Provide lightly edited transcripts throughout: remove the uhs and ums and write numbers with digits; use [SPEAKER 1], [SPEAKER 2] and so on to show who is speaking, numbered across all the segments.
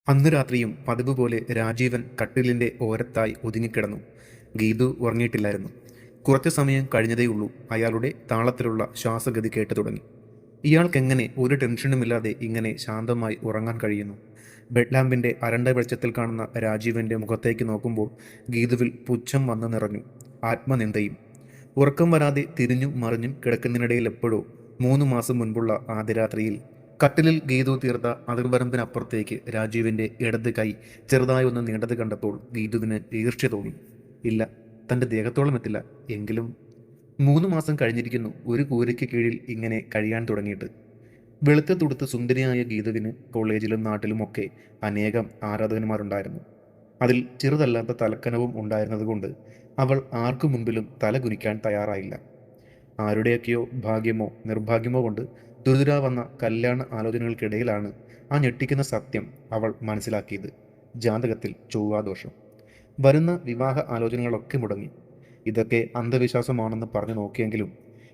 [SPEAKER 1] അന്ന് രാത്രിയും പതിവ് പോലെ രാജീവൻ കട്ടിലിന്റെ ഓരത്തായി ഒതുങ്ങിക്കിടന്നു. ഗീതു ഉറങ്ങിയിട്ടില്ലായിരുന്നു. കുറച്ചു സമയം കഴിഞ്ഞതേയുള്ളൂ അയാളുടെ താളത്തിലുള്ള ശ്വാസഗതി കേട്ടു തുടങ്ങി. ഇയാൾക്കെങ്ങനെ ഒരു ടെൻഷനുമില്ലാതെ ഇങ്ങനെ ശാന്തമായി ഉറങ്ങാൻ കഴിയുന്നു? ബെഡ് ലാമ്പിന്റെ അരണ്ട വെളിച്ചത്തിൽ കാണുന്ന രാജീവന്റെ മുഖത്തേക്ക് നോക്കുമ്പോൾ ഗീതുവിൽ പുച്ഛം വന്നു നിറഞ്ഞു. ആത്മനിന്ദയും. ഉറക്കം വരാതെ തിരിഞ്ഞും മറിഞ്ഞും കിടക്കുന്നതിനിടയിൽ എപ്പോഴോ 3 മാസം മുൻപുള്ള ആദ്യ രാത്രിയിൽ കട്ടിലിൽ ഗീതു തീർത്ത അതിർവരമ്പിനപ്പുറത്തേക്ക് രാജീവിന്റെ ഇടത് കൈ ചെറുതായി ഒന്ന് നീണ്ടത് കണ്ടപ്പോൾ ഗീതുവിന് ഈർഷ്യ തോന്നി. ഇല്ല, തന്റെ ദേഹത്തോളം എത്തില്ല. എങ്കിലും 3 മാസം കഴിഞ്ഞിരിക്കുന്നു ഒരു കൂരയ്ക്ക് കീഴിൽ ഇങ്ങനെ കഴിയാൻ തുടങ്ങിയിട്ട്. വെളുത്ത തുടുത്ത് സുന്ദരിയായ ഗീതുവിന് കോളേജിലും നാട്ടിലുമൊക്കെ അനേകം ആരാധകന്മാരുണ്ടായിരുന്നു. അതിൽ ചെറുതല്ലാത്ത തലക്കനവും ഉണ്ടായിരുന്നതുകൊണ്ട് അവൾ ആർക്കു മുൻപിലും തല കുനിക്കാൻ തയ്യാറായില്ല. ആരുടെയൊക്കെയോ ഭാഗ്യമോ നിർഭാഗ്യമോ കൊണ്ട് തുരുതുരാ വന്ന കല്യാണ ആലോചനകൾക്കിടയിലാണ് ആ ഞെട്ടിക്കുന്ന സത്യം അവൾ മനസ്സിലാക്കിയത്. ജാതകത്തിൽ ചൊവ്വാദോഷം. വരുന്ന വിവാഹ ആലോചനകളൊക്കെ മുടങ്ങി. ഇതൊക്കെ അന്ധവിശ്വാസമാണെന്ന് പറഞ്ഞു നോക്കിയെങ്കിലും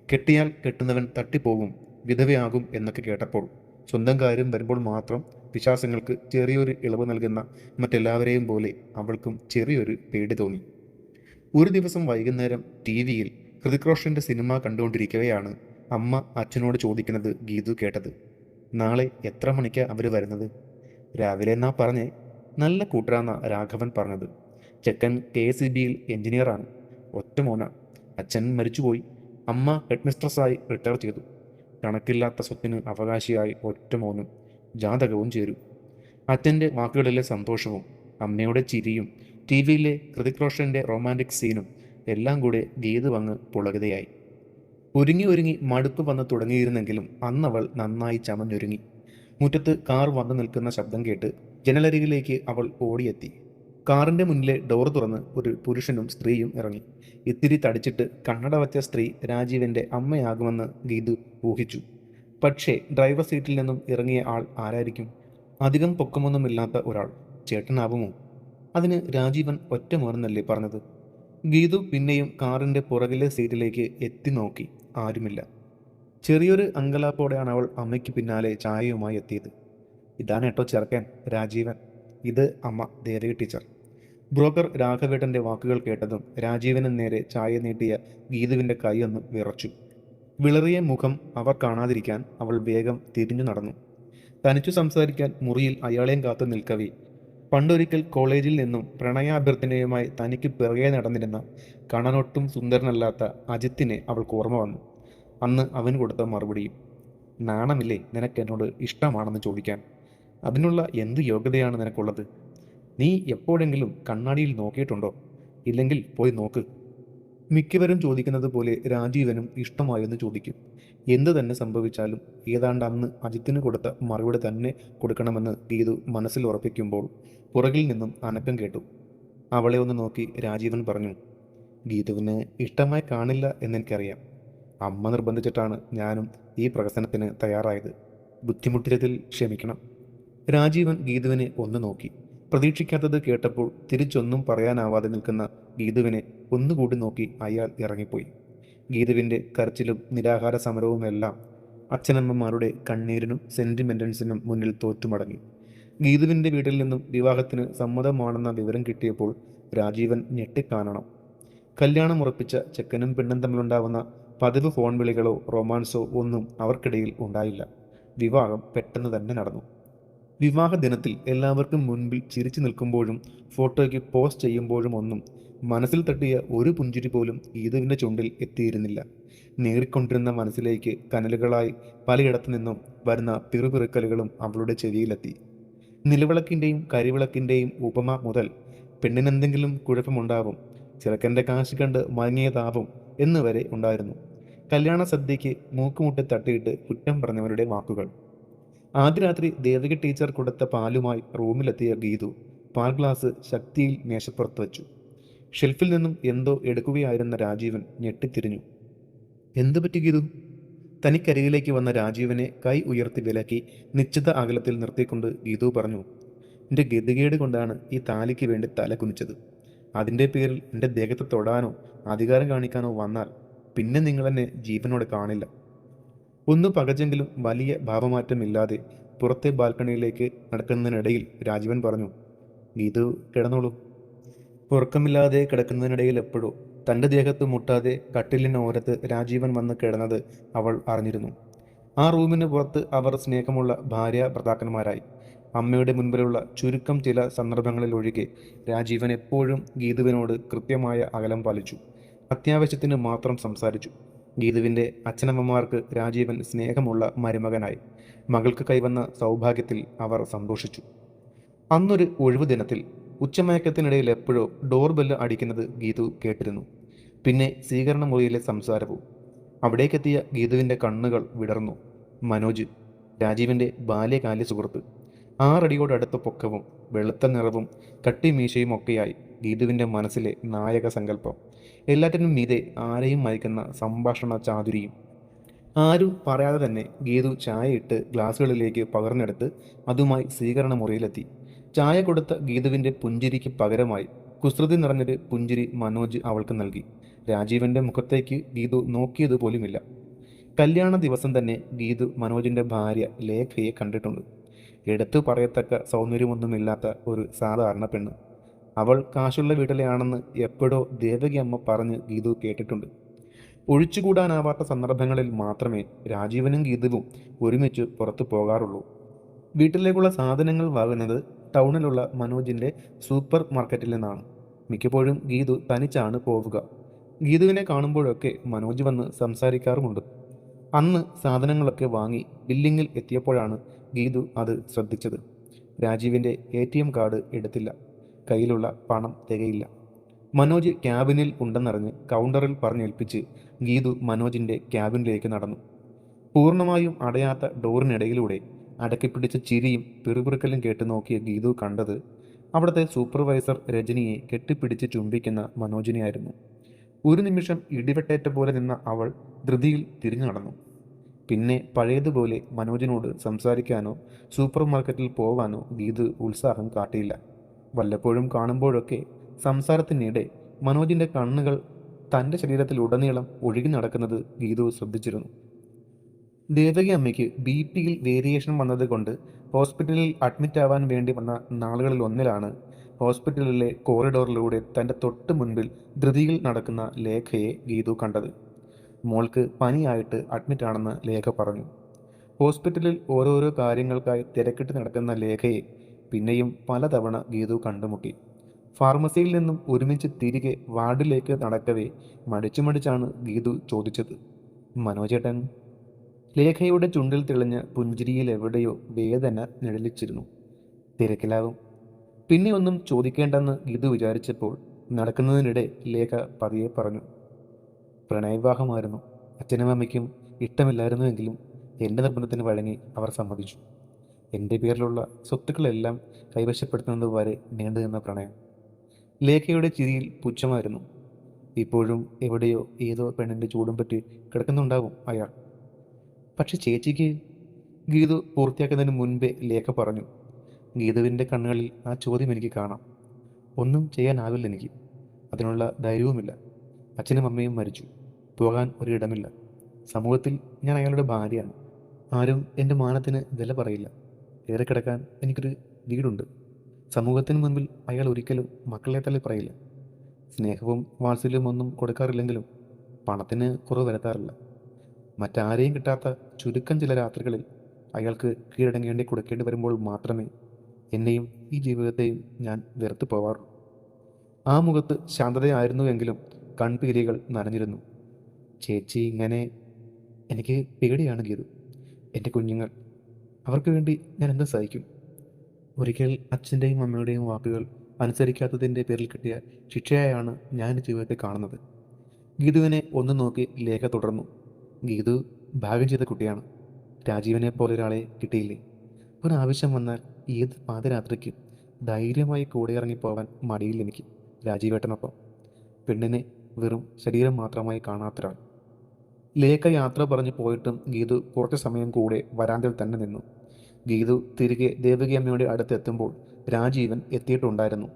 [SPEAKER 1] കെട്ടിയാൽ കെട്ടുന്നവൻ തട്ടിപ്പോകും, വിധവയാകും എന്നൊക്കെ കേട്ടപ്പോൾ സ്വന്തം കാര്യം വരുമ്പോൾ മാത്രം വിശ്വാസങ്ങൾക്ക് ചെറിയൊരു ഇളവ് നൽകുന്ന മറ്റെല്ലാവരെയും പോലെ അവൾക്കും ചെറിയൊരു പേടി തോന്നി. ഒരു ദിവസം വൈകുന്നേരം ടി വിയിൽ ഹൃതിക് റോഷന്റെ സിനിമ കണ്ടുകൊണ്ടിരിക്കവെയാണ് അമ്മ അച്ഛനോട് ചോദിക്കുന്നത് ഗീതു കേട്ടത്. നാളെ എത്ര മണിക്കാ അവര് വരുന്നത്? രാവിലെ എന്നാ പറഞ്ഞേ. നല്ല കൂട്ടരാന്ന രാഘവൻ പറഞ്ഞത്. ചെക്കൻ KSEBയിൽ എഞ്ചിനീയറാണ്. ഒറ്റ മോന. അച്ഛൻ മരിച്ചുപോയി. അമ്മ ഹെഡ് മിസ്ട്രസ്സായി റിട്ടയർ ചെയ്തു. കണക്കില്ലാത്ത സ്വത്തിന് അവകാശിയായി ഒറ്റ മോനും. ജാതകവും ചേരും. അച്ഛൻ്റെ വാക്കുകളിലെ സന്തോഷവും അമ്മയുടെ ചിരിയും ടി വിയിലെ ഹൃതിക് റോഷന്റെ റൊമാൻറ്റിക് സീനും എല്ലാം കൂടെ ഗീതു വന്ന് പുളകിതയായി. ഒരുങ്ങി ഒരുങ്ങി മടുപ്പ് വന്ന് തുടങ്ങിയിരുന്നെങ്കിലും അന്നവൾ നന്നായി ചമഞ്ഞൊരുങ്ങി. മുറ്റത്ത് കാർ വന്നു നിൽക്കുന്ന ശബ്ദം കേട്ട് ജനലരികിലേക്ക് അവൾ ഓടിയെത്തി. കാറിന്റെ മുന്നിലെ ഡോർ തുറന്ന് ഒരു പുരുഷനും സ്ത്രീയും ഇറങ്ങി. ഇത്തിരി തടിച്ചിട്ട് കണ്ണട വച്ച സ്ത്രീ രാജീവിന്റെ അമ്മയാകുമെന്ന് ഗീതു ഊഹിച്ചു. പക്ഷേ ഡ്രൈവർ സീറ്റിൽ നിന്നും ഇറങ്ങിയ ആൾ ആരായിരിക്കും? അധികം പൊക്കമൊന്നുമില്ലാത്ത ഒരാൾ. ചേട്ടനാവുമോ? അതിന് രാജീവൻ ഒറ്റമോനെന്നല്ലേ പറഞ്ഞത്? ഗീതു പിന്നെയും കാറിന്റെ പുറകിലെ സീറ്റിലേക്ക് എത്തി നോക്കി. ആരുമില്ല. ചെറിയൊരു അങ്കലാപ്പോടെയാണ് അവൾ അമ്മയ്ക്ക് പിന്നാലെ ചായയുമായി എത്തിയത്. ഇതാണ് കേട്ടോ ചെറുക്കൻ, രാജീവൻ. ഇത് അമ്മ ദേവകി ടീച്ചർ. ബ്രോക്കർ രാഘവേട്ടന്റെ വാക്കുകൾ കേട്ടതും രാജീവന് നേരെ ചായ നീട്ടിയ ഗീതുവിന്റെ കൈയൊന്ന് വിറച്ചു. വിളറിയ മുഖം അവർ കാണാതിരിക്കാൻ അവൾ വേഗം തിരിഞ്ഞു നടന്നു. തനിച്ചു സംസാരിക്കാൻ മുറിയിൽ അയാളെയും കാത്തു നിൽക്കവേ പണ്ടൊരിക്കൽ കോളേജിൽ നിന്നും പ്രണയാഭ്യർത്ഥനയുമായി തനിക്ക് പിറകെ നടന്നിരുന്ന കാണാനൊട്ടും സുന്ദരനല്ലാത്ത അജിത്തിനെ അവൾക്ക് ഓർമ്മ വന്നു. അന്ന് അവന് കൊടുത്ത മറുപടിയും. നാണമില്ലേ നിനക്ക് എന്നോട് ഇഷ്ടമാണെന്ന് ചോദിക്കാൻ? അതിനുള്ള എന്ത് യോഗ്യതയാണ് നിനക്കുള്ളത്? നീ എപ്പോഴെങ്കിലും കണ്ണാടിയിൽ നോക്കിയിട്ടുണ്ടോ? ഇല്ലെങ്കിൽ പോയി നോക്ക്. മിക്കവരും ചോദിക്കുന്നത് പോലെ രാജീവനും ഇഷ്ടമായെന്ന് ചോദിക്കും. എന്തു തന്നെ സംഭവിച്ചാലും ഏതാണ്ട് അന്ന് അജിത്തിന് കൊടുത്ത മറുപടി തന്നെ കൊടുക്കണമെന്ന് ഗീതു മനസ്സിൽ ഉറപ്പിക്കുമ്പോൾ പുറകിൽ നിന്നും അനക്കം കേട്ടു. അവളെ ഒന്ന് നോക്കി രാജീവൻ പറഞ്ഞു, ഗീതുവിന് ഇഷ്ടമായി കാണില്ല എന്നെനിക്കറിയാം. അമ്മ നിർബന്ധിച്ചിട്ടാണ് ഞാനും ഈ പ്രകസനത്തിന് തയ്യാറായത്. ബുദ്ധിമുട്ടിയതിൽ ക്ഷമിക്കണം. രാജീവൻ ഗീതുവിനെ ഒന്ന് നോക്കി. പ്രതീക്ഷിക്കാത്തത് കേട്ടപ്പോൾ തിരിച്ചൊന്നും പറയാനാവാതെ നിൽക്കുന്ന ഗീതുവിനെ ഒന്നുകൂടി നോക്കി അയാൾ ഇറങ്ങിപ്പോയി. ഗീതുവിൻ്റെ കരച്ചിലും നിരാഹാര സമരവുമെല്ലാം അച്ഛനമ്മമാരുടെ കണ്ണീരിനും സെന്റിമെന്റൻസിനും മുന്നിൽ തോറ്റുമടങ്ങി. ഗീതുവിൻ്റെ വീട്ടിൽ നിന്നും വിവാഹത്തിന് സമ്മതമാണെന്ന വിവരം കിട്ടിയപ്പോൾ രാജീവൻ ഞെട്ടിക്കാണണം. കല്യാണം ഉറപ്പിച്ച ചെക്കനും പെണ്ണും തമ്മിലുണ്ടാവുന്ന പതിവ് ഫോൺ വിളികളോ റൊമാൻസോ ഒന്നും അവർക്കിടയിൽ ഉണ്ടായില്ല. വിവാഹം പെട്ടെന്ന് തന്നെ നടന്നു. വിവാഹ ദിനത്തിൽ എല്ലാവർക്കും മുൻപിൽ ചിരിച്ചു നിൽക്കുമ്പോഴും ഫോട്ടോയ്ക്ക് പോസ്റ്റ് ചെയ്യുമ്പോഴും ഒന്നും മനസ്സിൽ തട്ടിയ ഒരു പുഞ്ചിരി പോലും ഗീതുവിൻ്റെ ചുണ്ടിൽ എത്തിയിരുന്നില്ല. നേറിക്കൊണ്ടിരുന്ന മനസ്സിലേക്ക് കനലുകളായി പലയിടത്തു നിന്നും വരുന്ന പിറുപിറുക്കലുകളും അവളുടെ ചെവിയിലെത്തി. നിലവിളക്കിൻ്റെയും കരിവിളക്കിൻ്റെയും ഉപമ മുതൽ പെണ്ണിനെന്തെങ്കിലും കുഴപ്പമുണ്ടാവും, ചെറുക്കൻ്റെ കാശ് കണ്ട് മയങ്ങിയതാവും എന്നുവരെ ഉണ്ടായിരുന്നു. കല്യാണ സദ്യയ്ക്ക് മൂക്കുമുട്ടി തട്ടിയിട്ട് കുറ്റം പറഞ്ഞവരുടെ വാക്കുകൾ. ആദ്യ രാത്രി ദേവകി ടീച്ചർ കൊടുത്ത പാലുമായി റൂമിലെത്തിയ ഗീതു പാൽ ഗ്ലാസ് ശക്തിയിൽ മേശപ്പുറത്ത് വെച്ചു. ഷെൽഫിൽ നിന്നും എന്തോ എടുക്കുകയായിരുന്ന രാജീവൻ ഞെട്ടിത്തിരിഞ്ഞു. എന്തു പറ്റി ഗീതു? തനിക്കരികിലേക്ക് വന്ന രാജീവനെ കൈ ഉയർത്തി വിലക്കി നിശ്ചിത അകലത്തിൽ നിർത്തിക്കൊണ്ട് ഗീതു പറഞ്ഞു, എൻ്റെ ഗതികേട് കൊണ്ടാണ് ഈ താലിക്ക് വേണ്ടി തല കുനിച്ചത്. അതിൻ്റെ പേരിൽ എൻ്റെ ദേഹത്തെ തൊടാനോ അധികാരം കാണിക്കാനോ വന്നാൽ പിന്നെ നിങ്ങളെന്നെ ജീവനോടെ കാണില്ല. ഒന്ന് പകച്ചെങ്കിലും വലിയ ഭാവമാറ്റമില്ലാതെ പുറത്തെ ബാൽക്കണിയിലേക്ക് നടക്കുന്നതിനിടയിൽ രാജീവൻ പറഞ്ഞു, ഗീതു കിടന്നോളൂ. ഉറക്കമില്ലാതെ കിടക്കുന്നതിനിടയിൽ എപ്പോഴോ തൻ്റെ ദേഹത്ത് മുട്ടാതെ കട്ടിലിനോരത്ത് രാജീവൻ വന്ന് കിടന്നത് അവൾ അറിഞ്ഞിരുന്നു. ആ റൂമിന് പുറത്ത് അവർ സ്നേഹമുള്ള ഭാര്യ ഭർത്താക്കന്മാരായി. അമ്മയുടെ മുൻപിലുള്ള ചുരുക്കം ചില സന്ദർഭങ്ങളിൽ ഒഴികെ രാജീവൻ എപ്പോഴും ഗീതുവിനോട് കൃത്യമായ അകലം പാലിച്ചു. അത്യാവശ്യത്തിന് മാത്രം സംസാരിച്ചു. ഗീതുവിൻ്റെ അച്ഛനമ്മമാർക്ക് രാജീവൻ സ്നേഹമുള്ള മരുമകനായി. മകൾക്ക് കൈവന്ന സൗഭാഗ്യത്തിൽ അവർ സന്തോഷിച്ചു. അന്നൊരു ഒഴിവു ദിനത്തിൽ ഉച്ചമയക്കത്തിനിടയിൽ എപ്പോഴോ ഡോർ ബെല്ല് അടിക്കുന്നത് ഗീതു കേട്ടിരുന്നു. പിന്നെ സ്വീകരണ മുറിയിലെ സംസാരവും. അവിടേക്കെത്തിയ ഗീതുവിൻ്റെ കണ്ണുകൾ വിടർന്നു. മനോജ്, രാജീവിൻ്റെ ബാല്യകാല സുഹൃത്ത്. 6 അടിയോടടുത്ത പൊക്കവും വെളുത്ത നിറവും കട്ടിമീശയും ഒക്കെയായി ഗീതുവിൻ്റെ മനസ്സിലെ നായക സങ്കല്പം. എല്ലാറ്റിനും മീതെ ആരെയും മയക്കുന്ന സംഭാഷണ ചാതുരിയും. ആരും പറയാതെ തന്നെ ഗീതു ചായ ഇട്ട് ഗ്ലാസുകളിലേക്ക് പകർന്നെടുത്ത് അതുമായി സ്വീകരണ മുറിയിലെത്തി. ചായ കൊടുത്ത ഗീതുവിൻ്റെ പുഞ്ചിരിക്ക് പകരമായി കുസൃതി നിറഞ്ഞൊരു പുഞ്ചിരി മനോജ് അവൾക്ക് നൽകി. രാജീവൻ്റെ മുഖത്തേക്ക് ഗീതു നോക്കിയത് പോലുമില്ല. കല്യാണ ദിവസം തന്നെ ഗീതു മനോജിൻ്റെ ഭാര്യ ലേഖയെ കണ്ടിട്ടുണ്ട്. എടുത്തു പറയത്തക്ക സൗന്ദര്യമൊന്നുമില്ലാത്ത ഒരു സാധാരണ പെണ്ണ്. അവൾ കാശുള്ള വീട്ടിലെയാണെന്ന് എപ്പോഴോ ദേവകി അമ്മ പറഞ്ഞ് ഗീതു കേട്ടിട്ടുണ്ട്. ഒഴിച്ചുകൂടാനാവാത്ത സന്ദർഭങ്ങളിൽ മാത്രമേ രാജീവനും ഗീതുവും ഒരുമിച്ച് പുറത്തു പോകാറുള്ളൂ. വീട്ടിലേക്കുള്ള സാധനങ്ങൾ വാങ്ങുന്നത് ടൗണിലുള്ള മനോജിൻ്റെ സൂപ്പർ മാർക്കറ്റിൽ നിന്നാണ്. മിക്കപ്പോഴും ഗീതു തനിച്ചാണ് പോവുക. ഗീതുവിനെ കാണുമ്പോഴൊക്കെ മനോജ് വന്ന് സംസാരിക്കാറുമുണ്ട്. അന്ന് സാധനങ്ങളൊക്കെ വാങ്ങി ബില്ലിങ്ങിൽ എത്തിയപ്പോഴാണ് ഗീതു അത് ശ്രദ്ധിച്ചത്. രാജീവിൻ്റെ ATM കാർഡ് എടുത്തില്ല. കയ്യിലുള്ള പണം തികയില്ല. മനോജ് ക്യാബിനിൽ ഉണ്ടെന്നറിഞ്ഞ് കൗണ്ടറിൽ പറഞ്ഞേൽപ്പിച്ച് ഗീതു മനോജിൻ്റെ ക്യാബിനിലേക്ക് നടന്നു. പൂർണ്ണമായും അടയാത്ത ഡോറിനിടയിലൂടെ അടക്കിപ്പിടിച്ച ചിരിയും പിറുപിറുക്കലും കേട്ട് നോക്കിയ ഗീതു കണ്ടത് അവിടുത്തെ സൂപ്പർവൈസർ രജനിയെ കെട്ടിപ്പിടിച്ച് ചുംബിക്കുന്ന മനോജിനെയായിരുന്നു. ഒരു നിമിഷം ഇടിവെട്ടേറ്റ പോലെ നിന്ന അവൾ ധൃതിയിൽ തിരിഞ്ഞു നടന്നു. പിന്നെ പഴയതുപോലെ മനോജിനോട് സംസാരിക്കാനോ സൂപ്പർ മാർക്കറ്റിൽ പോവാനോ ഗീതു ഉത്സാഹം കാട്ടിയില്ല. വല്ലപ്പോഴും കാണുമ്പോഴൊക്കെ സംസാരത്തിനിടെ മനോജിൻ്റെ കണ്ണുകൾ തൻ്റെ ശരീരത്തിലുടനീളം ഒഴുകി നടക്കുന്നത് ഗീതു ശ്രദ്ധിച്ചിരുന്നു. ദേവകി അമ്മയ്ക്ക് BP-യിൽ വേരിയേഷൻ വന്നത് കൊണ്ട് ഹോസ്പിറ്റലിൽ അഡ്മിറ്റ് ആവാൻ വേണ്ടി വന്ന നാളുകളിൽ ഒന്നിലാണ് ഹോസ്പിറ്റലിലെ കോറിഡോറിലൂടെ തൻ്റെ തൊട്ട് മുൻപിൽ ധൃതിയിൽ നടക്കുന്ന ലേഖയെ ഗീതു കണ്ടത്. മോൾക്ക് പനിയായിട്ട് അഡ്മിറ്റാണെന്ന് ലേഖ പറഞ്ഞു. ഹോസ്പിറ്റലിൽ ഓരോരോ കാര്യങ്ങൾക്കായി തിരക്കിട്ട് നടക്കുന്ന ലേഖയെ പിന്നെയും പലതവണ ഗീതു കണ്ടുമുട്ടി. ഫാർമസിയിൽ നിന്നും ഒരുമിച്ച് തിരികെ വാർഡിലേക്ക് നടക്കവേ മടിച്ചാണ് ഗീതു ചോദിച്ചത്, മനോജേട്ടൻ? ലേഖയുടെ ചുണ്ടിൽ തെളിഞ്ഞ പുഞ്ചിരിയിൽ എവിടെയോ വേദന നിഴലിച്ചിരുന്നു. തിരക്കിലാവും. പിന്നെ ഒന്നും ചോദിക്കേണ്ടെന്ന് ഗീതു വിചാരിച്ചപ്പോൾ നടക്കുന്നതിനിടെ ലേഖ പതിയെ പറഞ്ഞു, പ്രണയവിവാഹമായിരുന്നു. അച്ഛനും അമ്മയ്ക്കും ഇഷ്ടമില്ലായിരുന്നുവെങ്കിലും എൻ്റെ നിർബന്ധത്തിന് വഴങ്ങി അവർ സമ്മതിച്ചു. എൻ്റെ പേരിലുള്ള സ്വത്തുക്കളെല്ലാം കൈവശപ്പെടുത്തുന്നത് വരെ നീണ്ടു നിന്ന പ്രണയം. ലേഖയുടെ ചിരിയിൽ പുച്ഛമായിരുന്നു. ഇപ്പോഴും എവിടെയോ ഏതോ പെണ്ണിൻ്റെ ചൂടും പറ്റി കിടക്കുന്നുണ്ടാവും അയാൾ. പക്ഷെ ചേച്ചിക്ക്? ഗീതു പൂർത്തിയാക്കുന്നതിന് മുൻപേ ലേഖ പറഞ്ഞു. ഗീതുവിൻ്റെ കണ്ണുകളിൽ ആ ചോദ്യം എനിക്ക് കാണാം. ഒന്നും ചെയ്യാനാവില്ല എനിക്ക്. അതിനുള്ള ധൈര്യവുമില്ല. അച്ഛനും അമ്മയും മരിച്ചു. പോകാൻ ഒരിടമില്ല. സമൂഹത്തിൽ ഞാൻ അയാളുടെ ഭാര്യയാണ്. ആരും എൻ്റെ മാനത്തിന് വില പറയില്ല. ഏറെ കിടക്കാൻ എനിക്കൊരു വീടുണ്ട്. സമൂഹത്തിന് മുൻപിൽ അയാൾ ഒരിക്കലും മക്കളെ തള്ളി പറയില്ല. സ്നേഹവും വാത്സല്യവും ഒന്നും കൊടുക്കാറില്ലെങ്കിലും പണത്തിന് കുറവ് വരുത്താറില്ല. മറ്റാരെയും കിട്ടാത്ത ചുരുക്കം ചില രാത്രികളിൽ അയാൾക്ക് കീഴടങ്ങേണ്ടി കൊടുക്കേണ്ടി വരുമ്പോൾ മാത്രമേ എന്നെയും ഈ ജീവിതത്തെയും ഞാൻ വെറുത്തു പോവാറുള്ളൂ. ആ മുഖത്ത് ശാന്തതയായിരുന്നുവെങ്കിലും കൺപീലികൾ നനഞ്ഞിരുന്നു. ചേച്ചി ഇങ്ങനെ? എനിക്ക് പേടിയാണ് ഗീതു. എൻ്റെ കുഞ്ഞുങ്ങൾ, അവർക്ക് വേണ്ടി ഞാൻ എന്ത് സഹിക്കും? ഒരിക്കൽ അച്ഛൻ്റെയും അമ്മയുടെയും വാക്കുകൾ അനുസരിക്കാത്തതിൻ്റെ പേരിൽ കിട്ടിയ ശിക്ഷയായാണ് ഞാൻ ജീവിതത്തെ കാണുന്നത്. ഗീതുവിനെ ഒന്ന് നോക്കി ലേഖ തുടർന്നു. ഗീതു ഭാഗ്യം ചെയ്ത കുട്ടിയാണ്. രാജീവനെ പോലെ ഒരാളെ കിട്ടിയില്ലേ? ഒരാവശ്യം വന്നാൽ ഏത് പാതിരാത്രിക്ക് ധൈര്യമായി കൂടെ ഇറങ്ങിപ്പോവാൻ മടിയില്ല എനിക്ക്. രാജീവേട്ടനൊപ്പം പെണ്ണിനെ വെറും ശരീരം മാത്രമായി കാണാത്തൊരാൾ. ലേഖ യാത്ര പറഞ്ഞു പോയിട്ടും ഗീതു കുറച്ച് സമയം കൂടെ വരാന്തയിൽ തന്നെ നിന്നു. ഗീതു തിരികെ ദേവകി അമ്മയുടെ അടുത്തെത്തുമ്പോൾ രാജീവൻ എത്തിയിട്ടുണ്ടായിരുന്നു.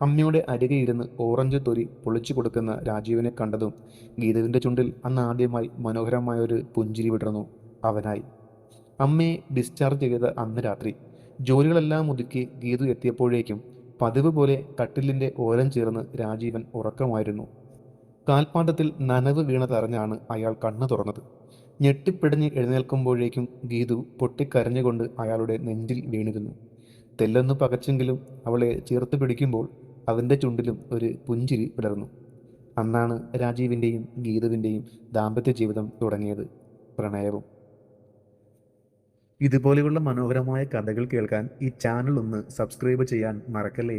[SPEAKER 1] അമ്മയുടെ അരികെ ഇരുന്ന് ഓറഞ്ച് തൊലി പൊളിച്ചു കൊടുക്കുന്ന രാജീവനെ കണ്ടതും ഗീതുവിൻ്റെ ചുണ്ടിൽ അന്ന് ആദ്യമായി മനോഹരമായൊരു പുഞ്ചിരി വിടർന്നു. അവനായി അമ്മയെ ഡിസ്ചാർജ് ചെയ്ത അന്ന് രാത്രി ജോലികളെല്ലാം ഒതുക്കി ഗീതു എത്തിയപ്പോഴേക്കും പതിവ് പോലെ കട്ടിലിൻ്റെ ഓരം ചേർന്ന് രാജീവൻ ഉറക്കമായിരുന്നു. കാൽപ്പാണ്ടത്തിൽ നനവ് വീണതറിഞ്ഞാണ് അയാൾ കണ്ണു തുറന്നത്. ഞെട്ടിപ്പിടഞ്ഞ് എഴുന്നേൽക്കുമ്പോഴേക്കും ഗീതു പൊട്ടിക്കരഞ്ഞുകൊണ്ട് അയാളുടെ നെഞ്ചിൽ വീണിരുന്നു. തെല്ലൊന്നു പകച്ചെങ്കിലും അവളെ ചേർത്ത് പിടിക്കുമ്പോൾ അവൻ്റെ ചുണ്ടിലും ഒരു പുഞ്ചിരി വിടർന്നു. അന്നാണ് രാജീവിൻ്റെയും ഗീതുവിൻ്റെയും ദാമ്പത്യ ജീവിതം തുടങ്ങിയത്, പ്രണയവും. ഇതുപോലെയുള്ള മനോഹരമായ കഥകൾ കേൾക്കാൻ ഈ ചാനൽ ഒന്ന് സബ്സ്ക്രൈബ് ചെയ്യാൻ മറക്കല്ലേ.